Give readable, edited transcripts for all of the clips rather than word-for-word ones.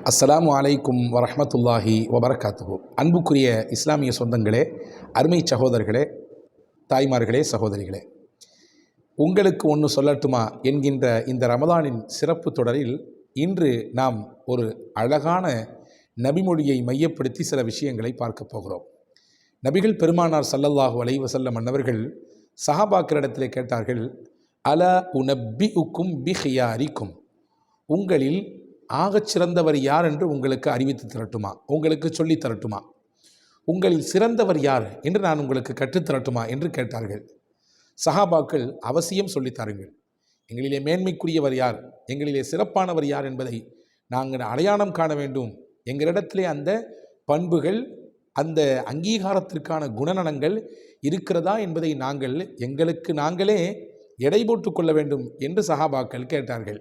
அஸ்ஸலாமு அலைக்கும் வரஹ்மத்துல்லாஹி வபரகாத்துஹு. அன்புக்குரிய இஸ்லாமிய சொந்தங்களே, அருமை சகோதரர்களே, தாய்மார்களே, சகோதரிகளே, உங்களுக்கு ஒன்று சொல்லட்டுமா என்கின்ற இந்த ரமதானின் சிறப்பு தொடரில் இன்று நாம் ஒரு அழகான நபிமொழியை மையப்படுத்தி சில விஷயங்களை பார்க்க போகிறோம். நபிகள் பெருமானார் ஸல்லல்லாஹு அலைஹி வஸல்லம் அன்னவர்கள் சஹாபாக்களிடத்திலே கேட்டார்கள், அல உனப்பிஉக்கும் பிஹியாரிக்கும், உங்களில் ஆகச் சிறந்தவர் யார் என்று உங்களுக்கு அறிவித்து தரட்டுமா, உங்களுக்கு சொல்லி தரட்டுமா, உங்களில் சிறந்தவர் யார் என்று நான் உங்களுக்கு கற்றுத்தரட்டுமா என்று கேட்டார்கள். சஹாபாக்கள், அவசியம் சொல்லித்தாருங்கள், எங்களிலே மேன்மைக்குரியவர் யார், எங்களிலே சிறப்பானவர் யார் என்பதை நாங்கள் அடையாளம் காண வேண்டும், எங்களிடத்திலே அந்த பண்புகள், அந்த அங்கீகாரத்திற்கான குணநலங்கள் இருக்கிறதா என்பதை நாங்கள் எங்களுக்கு நாங்களே எடை போட்டு கொள்ள வேண்டும் என்று சஹாபாக்கள் கேட்டார்கள்.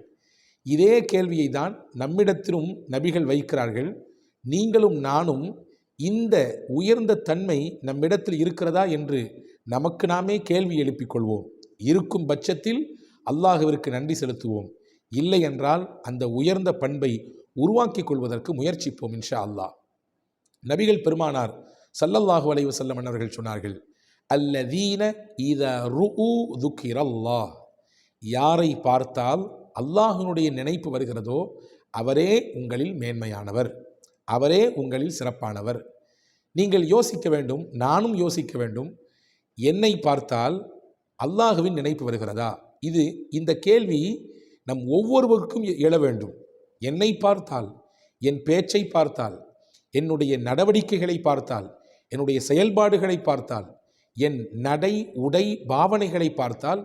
இதே கேள்வியை தான் நம்மிடத்திலும் நபிகள் வைக்கிறார்கள். நீங்களும் நானும் இந்த உயர்ந்த தன்மை நம்மிடத்தில் இருக்கிறதா என்று நமக்கு நாமே கேள்வி எழுப்பிக் கொள்வோம். இருக்கும் பட்சத்தில் அல்லாஹ்விற்கு நன்றி செலுத்துவோம். இல்லை என்றால் அந்த உயர்ந்த பண்பை உருவாக்கி கொள்வதற்கு முயற்சிப்போம் இன்ஷா அல்லாஹ். நபிகள் பெருமானார் ஸல்லல்லாஹு அலைஹி வஸல்லம் அவர்கள் சொன்னார்கள், அல்லதீன இதா ருஉ துக்கிரல்லாஹ், யாரை பார்த்தால் அல்லாஹ்வினுடைய நினைப்பு வருகிறதோ அவரே உங்களில் மேன்மையானவர், அவரே உங்களில் சிறப்பானவர். நீங்கள் யோசிக்க வேண்டும், நானும் யோசிக்க வேண்டும், என்னை பார்த்தால் அல்லாஹ்வின் நினைப்பு வருகிறதா? இந்த கேள்வி நம் ஒவ்வொருவருக்கும் எழ வேண்டும். என்னை பார்த்தால், என் பேச்சை பார்த்தால், என்னுடைய நடவடிக்கைகளை பார்த்தால், என்னுடைய செயல்பாடுகளை பார்த்தால், என் நடை உடை பாவனைகளை பார்த்தால்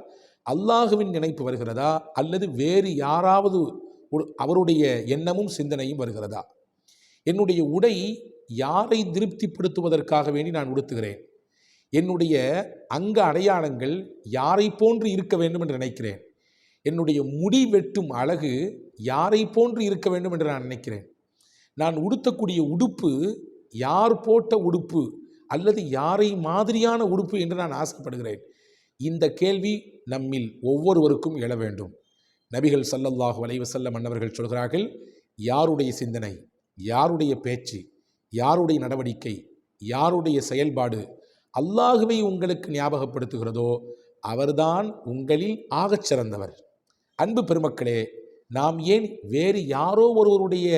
அல்லாஹுவின் நினைப்பு வருகிறதா, அல்லது வேறு யாராவது அவருடைய எண்ணமும் சிந்தனையும் வருகிறதா? என்னுடைய உடை யாரை திருப்திப்படுத்துவதற்காக வேண்டி நான் உடுத்துகிறேன்? என்னுடைய அங்க அடையாளங்கள் யாரை போன்று இருக்க வேண்டும் என்று நினைக்கிறேன்? என்னுடைய முடி வெட்டும் அழகு யாரை போன்று இருக்க வேண்டும் என்று நான் நினைக்கிறேன்? நான் உடுத்தக்கூடிய உடுப்பு யார் போட்ட உடுப்பு அல்லது யாரை மாதிரியான உடுப்பு என்று நான் ஆசைப்படுகிறேன்? இந்த கேள்வி நம்மில் ஒவ்வொருவருக்கும் எழ வேண்டும். நபிகள் ஸல்லல்லாஹு அலைஹி வஸல்லம் அன்னவர்கள் சொல்கிறார்கள், யாருடைய சிந்தனை, யாருடைய பேச்சு, யாருடைய நடவடிக்கை, யாருடைய செயல்பாடு அல்லாஹுவை உங்களுக்கு ஞாபகப்படுத்துகிறதோ அவர்தான் உங்களில் ஆகச் சிறந்தவர். அன்பு பெருமக்களே, நாம் ஏன் வேறு யாரோ ஒருவருடைய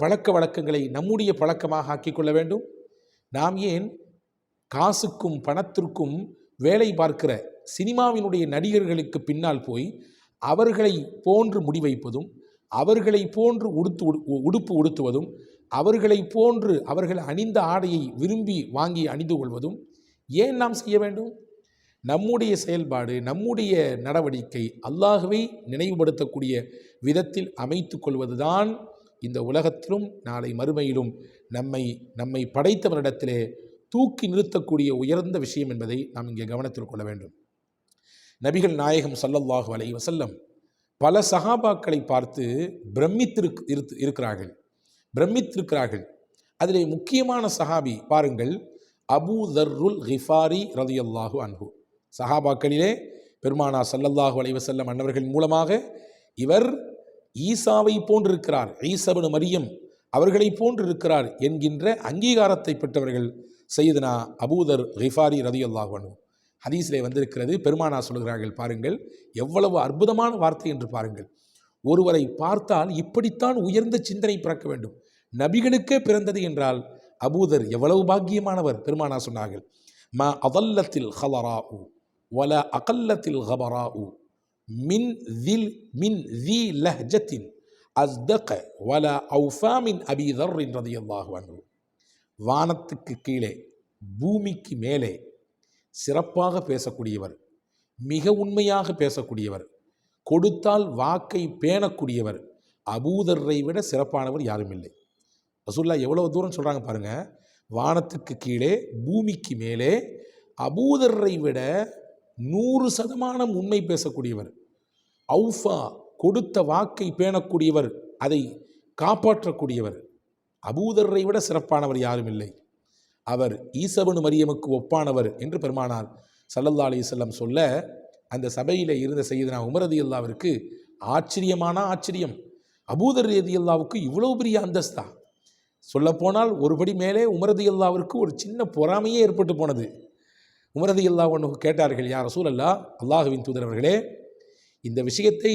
பழக்க வழக்கங்களை நம்முடைய பழக்கமாக ஆக்கிக்கொள்ள வேண்டும்? நாம் ஏன் காசுக்கும் பணத்திற்கும் வேலை பார்க்கிற சினிமாவினுடைய நடிகர்களுக்கு பின்னால் போய் அவர்களை போன்று முடிவைப்பதும், அவர்களை போன்று உடுப்பு உடுத்துவதும், அவர்களை போன்று அவர்கள் அணிந்த ஆடையை விரும்பி வாங்கி அணிந்து கொள்வதும் ஏன் நாம் செய்ய வேண்டும்? நம்முடைய செயல்பாடு, நம்முடைய நடவடிக்கை அல்லாஹ்வை நினைவுபடுத்தக்கூடிய விதத்தில் அமைத்து கொள்வதுதான் இந்த உலகத்திலும் நாளை மறுமையிலும் நம்மை படைத்தவரிடத்திலே தூக்கி நிறுத்தக்கூடிய உயர்ந்த விஷயம் என்பதை நாம் இங்கே கவனத்தில் கொள்ள வேண்டும். நபிகள் நாயகம் ஸல்லல்லாஹு அலைஹி வஸல்லம் பல சஹாபாக்களை பார்த்து பிரமித்திருக்கிறார்கள். அதிலே முக்கியமான சஹாபி பாருங்கள், அபூ தர்ருல் கிஃபாரி ரலியல்லாஹு அன்ஹு. சஹாபாக்களிலே பெருமானார் ஸல்லல்லாஹு அலைஹி வஸல்லம் அன்னவர்கள் மூலமாக இவர் ஈசாவை போன்றிருக்கிறார், ஈசா இப்னு மரியம் அவர்களை போன்றிருக்கிறார் என்கின்ற அங்கீகாரத்தை பெற்றவர்கள் சையதுனா அபூ தர் கிஃபாரி ரலியல்லாஹு அன்ஹு. ஹதீஸிலே வந்திருக்கிறது, பெருமானார் சொல்கிறார்கள், பாருங்கள் எவ்வளவு அற்புதமான வார்த்தை என்று பாருங்கள். ஒருவரை பார்த்தால் இப்படித்தான் உயர்ந்த சிந்தனை பிறக்க வேண்டும். நபிகளுக்கே பிறந்தது என்றால் அபூதர் எவ்வளவு பாக்கியமானவர். பெருமானார் சொன்னார்கள், மா அதல்லத்தில் ஹலராஉ வல அகல்லத்தில் ஹபராஉ மின் தி லஹ்ஜத்தின் அஸ்தக வல அவுஃபா மின் அபீ தர் ரலியல்லாஹு அன்ஹு. வானத்துக்கு கீழே பூமிக்கு மேலே சிறப்பாக பேசக்கூடியவர், மிக உண்மையாக பேசக்கூடியவர், கொடுத்தால் வாக்கை பேணக்கூடியவர், அபூதர்ரை விட சிறப்பானவர் யாரும் இல்லை. ரசூலுல்லாஹ் எவ்வளவு தூரம் சொல்கிறாங்க பாருங்க. வானத்துக்கு கீழே பூமிக்கு மேலே அபூதர்ரை விட 100% உண்மை பேசக்கூடியவர், அவுஃபா கொடுத்த வாக்கை பேணக்கூடியவர், அதை காப்பாற்றக்கூடியவர், அபூதர்ரை விட சிறப்பானவர் யாரும் இல்லை. அவர் ஈசா இப்னு மரியமுக்கு ஒப்பானவர் என்று பெருமானார் ஸல்லல்லாஹு அலைஹி வஸல்லம் சொல்ல, அந்த சபையில் இருந்த சையதுனா உமர் ரலியல்லாஹு அன்ஹுவிற்கு ஆச்சரியமான ஆச்சரியம். அபூதர் ரலியல்லாஹுவுக்கு இவ்வளோ பெரிய அந்தஸ்தா? சொல்லப்போனால் ஒருபடி மேலே உமர் ரலியல்லாஹுவிற்கு ஒரு சின்ன பொறாமையே ஏற்பட்டு போனது. உமர் ரலியல்லாஹு அன்ஹு கேட்டார்கள், யா ரசூலல்லாஹ், அல்லாஹ்வின் தூதர் அவர்களே, இந்த விஷயத்தை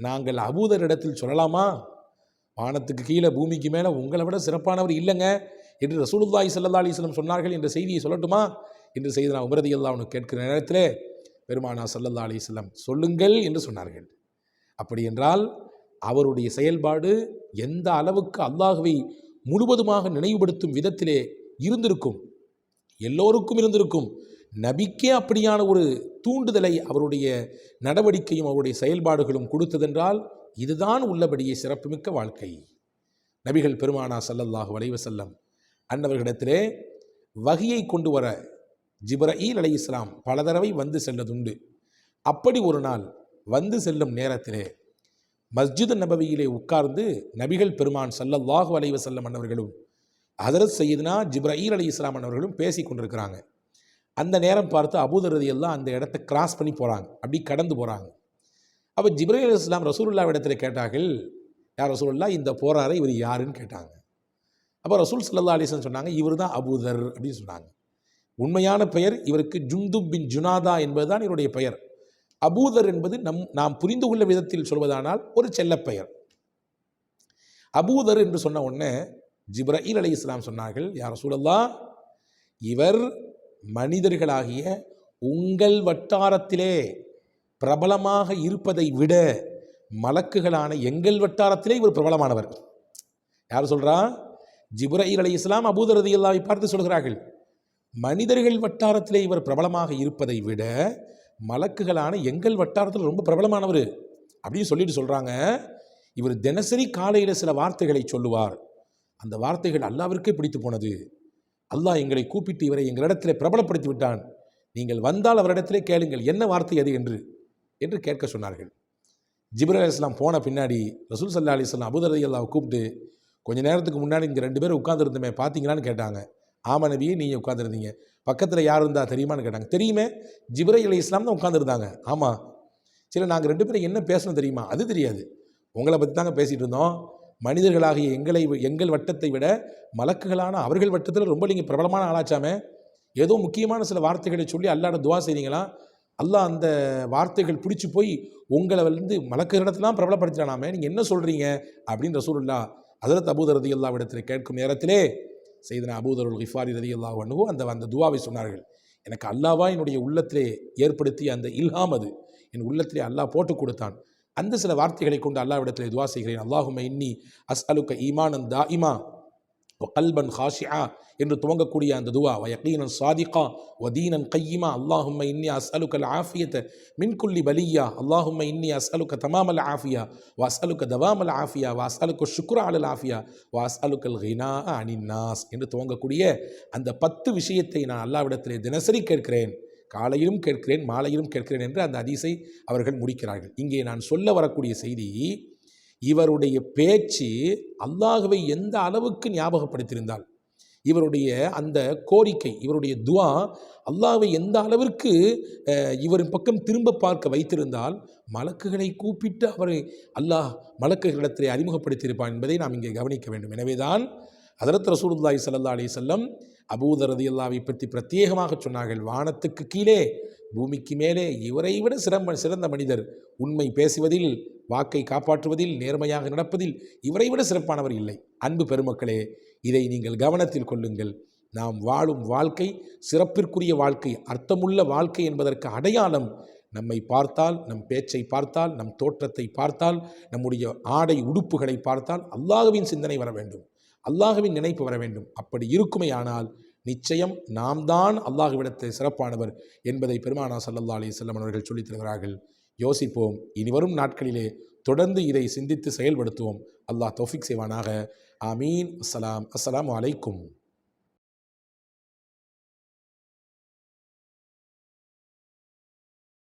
நாங்கள் அபூதர் இடத்தில் சொல்லலாமா? வானத்துக்கு கீழே பூமிக்கு மேலே உங்களை விட சிறப்பானவர் இல்லைங்க என்று ரசூலுல்லாஹி ஸல்லல்லாஹு அலைஹி வஸல்லம் சொன்னார்கள் என்ற செய்தியை சொல்லட்டுமா என்று செய்தனா உமர் ரலியல்லாஹு அன்ஹு கேட்கிற நேரத்தில் பெருமானா ஸல்லல்லாஹு அலைஹி வஸல்லம் சொல்லுங்கள் என்று சொன்னார்கள். அப்படி என்றால் அவருடைய செயல்பாடு எந்த அளவுக்கு அல்லாஹ்வை முழுவதுமாக நினைவுபடுத்தும் விதத்திலே இருந்திருக்கும், எல்லோருக்கும் இருந்திருக்கும். நபிக்கே அப்படியான ஒரு தூண்டுதலை அவருடைய நடவடிக்கையும் அவருடைய செயல்பாடுகளும் கொடுத்ததென்றால் இதுதான் உள்ளபடியே சிறப்புமிக்க வாழ்க்கை. நபிகள் பெருமானா ஸல்லல்லாஹு அலைஹி வஸல்லம் அன்னவர்களிடத்திலே வஹியை கொண்டு வர ஜிப்ரஈல் அலைஹிஸ்ஸலாம் பல தடவை வந்து செல்லதுண்டு. அப்படி ஒரு நாள் வந்து செல்லும் நேரத்திலே மஸ்ஜித் நபவியிலே உட்கார்ந்து நபிகள் பெருமான் ஸல்லல்லாஹு அலைஹி வஸல்லம் அன்னவர்களும் ஹஜரத் சையதுனா ஜிப்ரஈல் அலைஹிஸ்ஸலாம் அன்னவர்களும் பேசி கொண்டிருக்கிறாங்க. அந்த நேரம் பார்த்து அபூதர் ரலியல்லாஹு அந்த இடத்தை கிராஸ் பண்ணி போகிறாங்க, அப்படி கடந்து போகிறாங்க. அப்போ ஜிப்ரீல் அலைஹிஸ்ஸலாம் ரசூலுல்லாஹ் இடத்துல கேட்டார்கள், யார் ரசூலுல்லாஹ், இந்த போறாரு இவர் யாருன்னு கேட்டாங்க. அப்போ ரசூல் ஸல்லல்லாஹு அலைஹி வஸல்லம் சொன்னாங்க, இவர் தான் அபூதர் அப்படின்னு சொன்னாங்க. உண்மையான பெயர் இவருக்கு ஜுந்துப் பின் ஜுனாதா என்பதுதான் இவருடைய பெயர். அபூதர் என்பது நாம் புரிந்து கொள்ள விதத்தில் சொல்வதானால் ஒரு செல்லப்பெயர். அபூதர் என்று சொன்ன உடனே ஜிப்ரீல் அலைஹிஸ்ஸலாம் சொன்னார்கள், யா ரசூலல்லாஹ், இவர் மனிதர்களாகிய உங்கள் வட்டாரத்திலே பிரபலமாக இருப்பதை விட மலக்குகளான எங்கள் வட்டாரத்திலே இவர் பிரபலமானவர். யார் சொல்றா? ஜிப்ரீல் அலைஹிஸ்ஸலாம் அபூதர் ரலியல்லாஹு பார்த்து சொல்கிறார்கள், மனிதர்கள் வட்டாரத்திலே இவர் பிரபலமாக இருப்பதை விட மலக்குகளான எங்கள் வட்டாரத்தில் ரொம்ப பிரபலமானவர் அப்படின்னு சொல்லிட்டு சொல்கிறாங்க. இவர் தினசரி காலையில் சில வார்த்தைகளை சொல்லுவார். அந்த வார்த்தைகள் அல்லாஹ்விற்கே பிடித்து போனது. அல்லாஹ் எங்களை கூப்பிட்டு இவரை எங்களிடத்தில் பிரபலப்படுத்தி விட்டான். நீங்கள் வந்தால் அவரிடத்திலே கேளுங்கள், என்ன வார்த்தை அது என்று கேட்க சொன்னார்கள். ஜிப்ரீல் அலைஹிஸ்ஸலாம் போன பின்னாடி ரசூல் ஸல்லல்லாஹு அலைஹி வஸல்லம் அபூதர் ரலியல்லாஹு கூப்பிட்டு, கொஞ்ச நேரத்துக்கு முன்னாடி இங்கே 2 பேர் உட்கார்ந்துருந்தோமே பார்த்தீங்களான்னு கேட்டாங்க. ஆமா நபியே, நீங்கள் உட்காந்துருந்தீங்க. பக்கத்தில் யார் இருந்தா தெரியுமான்னு கேட்டாங்க. தெரியுமே, ஜிப்ரீல் அலைஹிஸ்ஸலாம் தான் உட்காந்துருந்தாங்க. ஆமாம். சரி, நாங்கள் 2 பேரும் என்ன பேசணும் தெரியுமா? அது தெரியாது, உங்களை பற்றி தாங்க பேசிகிட்டு இருந்தோம். மனிதர்களாகிய எங்கள் வட்டத்தை விட மலக்குகளான அவர்கள் வட்டத்தில் ரொம்ப நீங்கள் பிரபலமான ஆளாச்சாமே. ஏதோ முக்கியமான சில வார்த்தைகளை சொல்லி அல்லாஹ்ட துவா செய்றீங்களா? அல்லாஹ் அந்த வார்த்தைகள் பிடிச்சி போய் உங்களை மலக்குகளிடத்துலாம் பிரபலப்படுத்தினாமே, நீங்கள் என்ன சொல்கிறீங்க அப்படின்னு ரசூலுல்லாஹ் ஹஜரத் அபூதர் ரலியல்லாஹு இடத்தில் கேட்கும் நேரத்திலே சையதுனா அபூதர் கிஃபாரி ரலியல்லாஹு அன்ஹு அந்த துவாவை சொன்னார்கள். எனக்கு அல்லாஹ்வா என்னுடைய உள்ளத்திலே ஏற்படுத்திய அந்த இல்ஹாம், அது என் உள்ளத்திலே அல்லாஹ் போட்டு கொடுத்தான். அந்த சில வார்த்தைகளை கொண்டு அல்லாஹ்விடத்திலே துவா செய்கிறேன். அல்லாஹும்ம இன்னி அஸ்அலுக ஈமானன் தாயிமா வ கல்பன் ஹாஷிஆ என்று துவங்கக்கூடிய அந்த துவா, வ யகீனன் சாதிகா வ தீனன் கையிமா. அல்லாஹும்ம இன்னி அஸ்அலுக அல் ஆஃபியத மின் குல்லி பலியா. அல்லாஹும்ம இன்னி அஸ்அலுக தமாமல் ஆஃபியா வ அஸ்அலுக தவாமல் ஆஃபியா வ அஸ்அலுக ஷுக்ர அலல் ஆஃபியா வ அஸ்அலுக அல் கினா அனின் நாஸ் என்று துவங்கக்கூடிய அந்த 10 விஷயத்தை நான் அல்லாஹ்விடத்திலே தினசரி கேட்கிறேன், காலையிலும் கேட்கிறேன், மாலையிலும் கேட்கிறேன் என்று அந்த ஹதீஸை அவர்கள் முடிக்கிறார்கள். இங்கே நான் சொல்ல வரக்கூடிய செய்தி, இவருடைய பேச்சு அல்லாஹ்வை எந்த அளவுக்கு ஞாபகப்படுத்தியிருந்தால், இவருடைய அந்த கோரிக்கை, இவருடைய துஆ அல்லாஹ்வை எந்த அளவிற்கு இவரின் பக்கம் திரும்ப பார்க்க வைத்திருந்தால், மலக்குகளை கூப்பிட்டு அவரை அல்லாஹ் மலக்குகளிடத்திலே அறிமுகப்படுத்தியிருப்பான் என்பதை நாம் இங்கே கவனிக்க வேண்டும். எனவேதான் ஹஜரத் ரசூலுல்லாஹி ஸல்லல்லாஹு அலைஹி வஸல்லம் அபூதர் ரலியல்லாஹு பற்றி பிரத்யேகமாக சொன்னார்கள், வானத்துக்கு கீழே பூமிக்கு மேலே இவரை விட சிறந்த மனிதர், உண்மை பேசுவதில், வாக்கை காப்பாற்றுவதில், நேர்மையாக நடப்பதில் இவரை விட சிறப்பானவர் இல்லை. அன்பு பெருமக்களே, இதை நீங்கள் கவனத்தில் கொள்ளுங்கள். நாம் வாழும் வாழ்க்கை சிறப்பிற்குரிய வாழ்க்கை, அர்த்தமுள்ள வாழ்க்கை என்பதற்கு அடையாளம் நம்மை பார்த்தால், நம் பேச்சை பார்த்தால், நம் தோற்றத்தை பார்த்தால், நம்முடைய ஆடை உடுப்புகளை பார்த்தால் அல்லாஹ்வின் சிந்தனை வர வேண்டும், அல்லாஹ்வின் நினைப்பு வர வேண்டும். அப்படி இருக்குமே ஆனால் நிச்சயம் நாம் தான் அல்லாஹ்விடத்தில் சிறப்பானவர் என்பதை பெருமானா ஸல்லல்லாஹு அலைஹி வஸல்லம் அவர்கள் சொல்லித் தருகிறார்கள். யோசிப்போம். இனிவரும் நாட்களிலே தொடர்ந்து இதை சிந்தித்து செயல்படுத்துவோம். அல்லாஹ் தௌஃபீக் செய்வானாக. ஆமீன். அஸ்ஸலாமு அலைக்கும்.